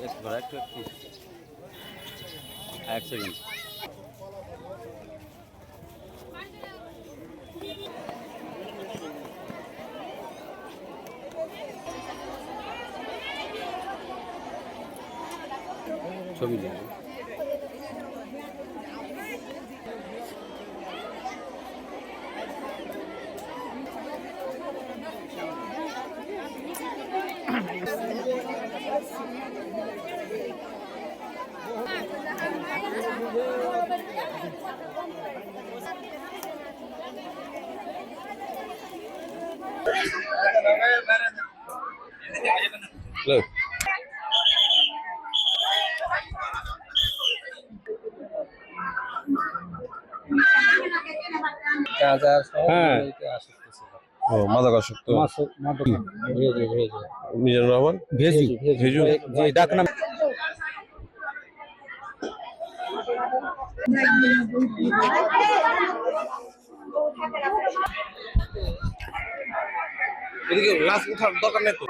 একটু এক সেকেন্ড। ছবি দেব। Look. হ্যাঁ ও মাদকাসক্ত মিজানুর রহমান ভেজু ভেজু ডাক নাম। এদিকে লাশ উঠার দরকার নেই তো।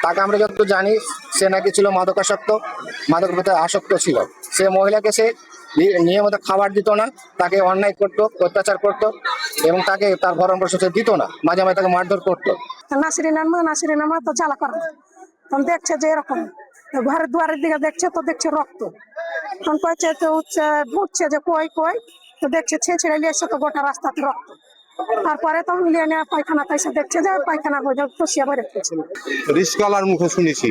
তাকে আমরা যতটুকু জানি সে নাকি ছিল মাদকাসক্ত, মাদকের প্রতি আসক্ত ছিল। সে মহিলাকে সে নিয়মিত খাবার দিত না, তাকে অন্যায় করতো, অত্যাচার করতো এবং তাকে তার ভরণ পোষণ দিত না, মাঝে মাঝে তাকে মারধর করতো। নাসরিনের মা তো জ্বালা করে, তখন দেখছে যে এরকম ঘরের দুয়ারের দিকে দেখছে তো দেখছে রক্ত, তখন কয়েছে তো উঠছে যে কই কই, তো দেখছে ছেড়ে নিয়ে এসছে তো গোটা রাস্তাতে রক্ত। তারপরে তখন নিয়ে নেওয়া পায়খানা তাইসে দেখছে যে পায়খানার মধ্যে খুশিয়া বেড়ে গেছিল। রিস্কালার মুখে শুনেছি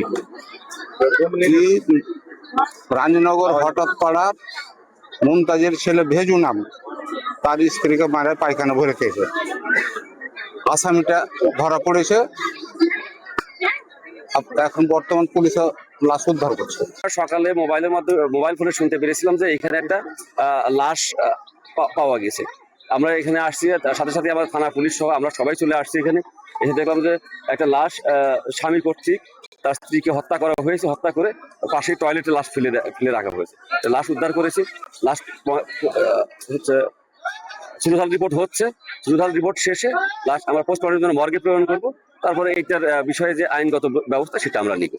রানীনগর হঠাৎ পাড়ার মুমতাজের ছেলে ভেজু নাম, তার স্ত্রীকে মারে পায়খানা ভরে খেয়েছে। আসামিটা ধরা পড়েছে, এখন বর্তমান পুলিশ লাশ উদ্ধার করছে। সকালে মোবাইল ফোনে শুনতে পেরেছিলাম যে এখানে একটা লাশ পাওয়া গেছে। আমরা এখানে আসছি, সাথে সাথে আমার থানা পুলিশ সহ আমরা সবাই চলে আসছি। এখানে এসে দেখলাম যে একটা লাশ স্বামী কর্তৃক তার স্ত্রীকে হত্যা করা হয়েছে, হত্যা করে পাশে টয়লেটে লাশ ফেলে রাখা হয়েছে। লাশ উদ্ধার করেছি। লাশ হচ্ছে সুরুধাল রিপোর্ট হচ্ছে, সুরুধাল রিপোর্ট শেষে লাশ আমরা পোস্টমর্টমের জন্য মর্গে প্রেরণ করবো। তারপরে এইটার বিষয়ে যে আইনগত ব্যবস্থা সেটা আমরা নিব।